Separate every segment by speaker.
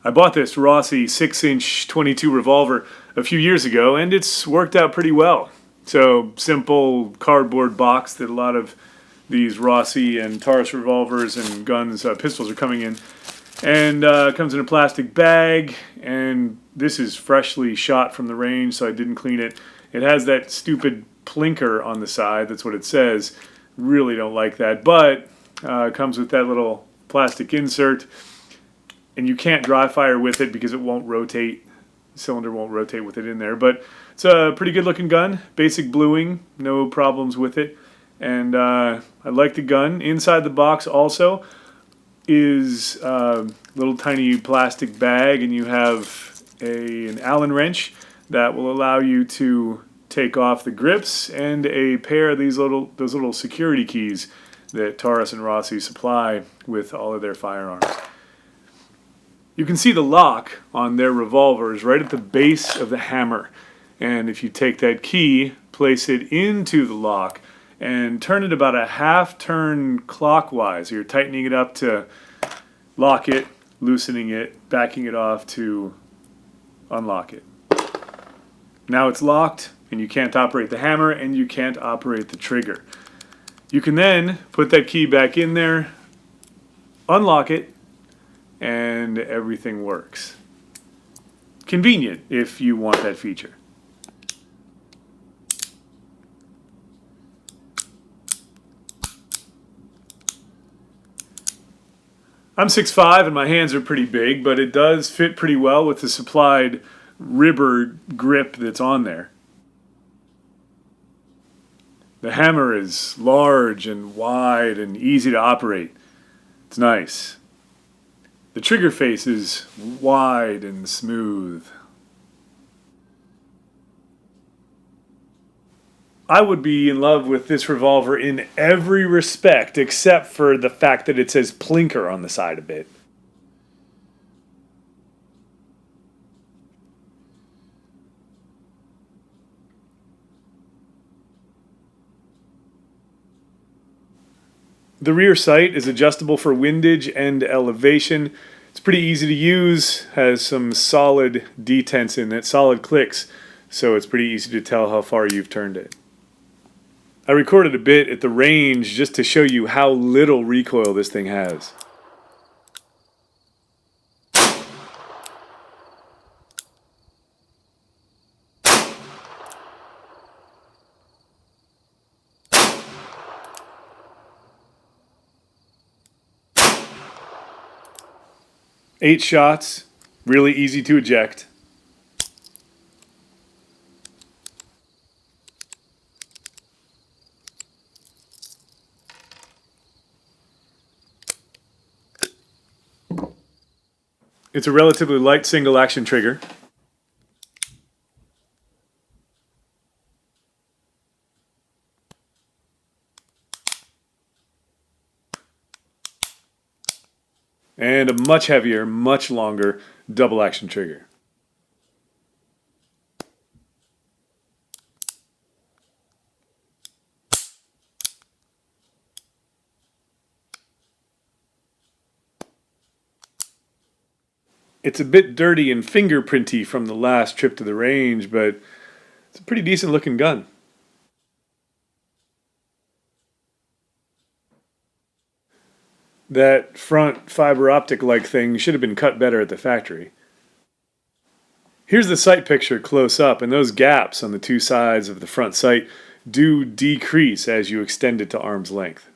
Speaker 1: I bought this Rossi 6-inch 22 revolver a few years ago, and it's worked out pretty well. So, simple cardboard box that a lot of these Rossi and Taurus revolvers and guns, pistols are coming in. And comes in a plastic bag, and this is freshly shot from the range, so I didn't clean it. It has that stupid plinker on the side, that's what it says. Really don't like that, but it comes with that little plastic insert. And you can't dry fire with it because it won't rotate. The cylinder won't rotate with it in there. But it's a pretty good looking gun. Basic bluing, no problems with it. And I like the gun. Inside the box also is a little tiny plastic bag, and you have an Allen wrench that will allow you to take off the grips, and a pair of those little security keys that Taurus and Rossi supply with all of their firearms. You can see the lock on their revolvers right at the base of the hammer. And if you take that key, place it into the lock, and turn it about a half turn clockwise. You're tightening it up to lock it, loosening it, backing it off to unlock it. Now it's locked, and you can't operate the hammer, and you can't operate the trigger. You can then put that key back in there, unlock it, and everything works. Convenient if you want that feature. I'm 6'5" and my hands are pretty big, but it does fit pretty well with the supplied ribber grip that's on there. The hammer is large and wide and easy to operate. It's nice. The trigger face is wide and smooth. I would be in love with this revolver in every respect except for the fact that it says plinker on the side of it. The rear sight is adjustable for windage and elevation. It's pretty easy to use, has some solid detents in it, solid clicks, so it's pretty easy to tell how far you've turned it. I recorded a bit at the range just to show you how little recoil this thing has. Eight shots, really easy to eject. It's a relatively light single action trigger. And a much heavier, much longer double action trigger. It's a bit dirty and fingerprinty from the last trip to the range, but it's a pretty decent looking gun. That front fiber optic like thing should have been cut better at the factory. Here's the sight picture close up, and those gaps on the two sides of the front sight do decrease as you extend it to arm's length.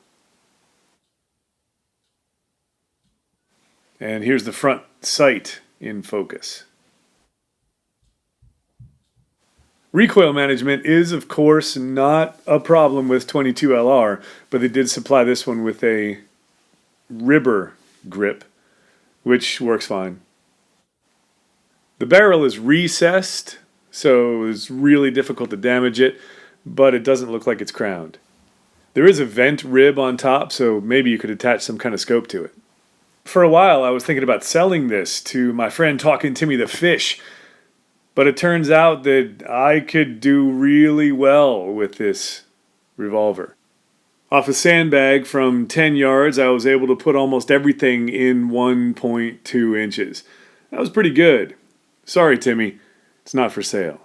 Speaker 1: And here's the front sight in focus. Recoil management is, of course, not a problem with 22LR, but they did supply this one with a ribber grip, which works fine. The barrel is recessed, so it's really difficult to damage it, but it doesn't look like it's crowned. There is a vent rib on top, so maybe you could attach some kind of scope to it. For a while, I was thinking about selling this to my friend Talking Timmy the Fish, but it turns out that I could do really well with this revolver. Off a sandbag from 10 yards, I was able to put almost everything in 1.2 inches. That was pretty good. Sorry, Timmy. It's not for sale.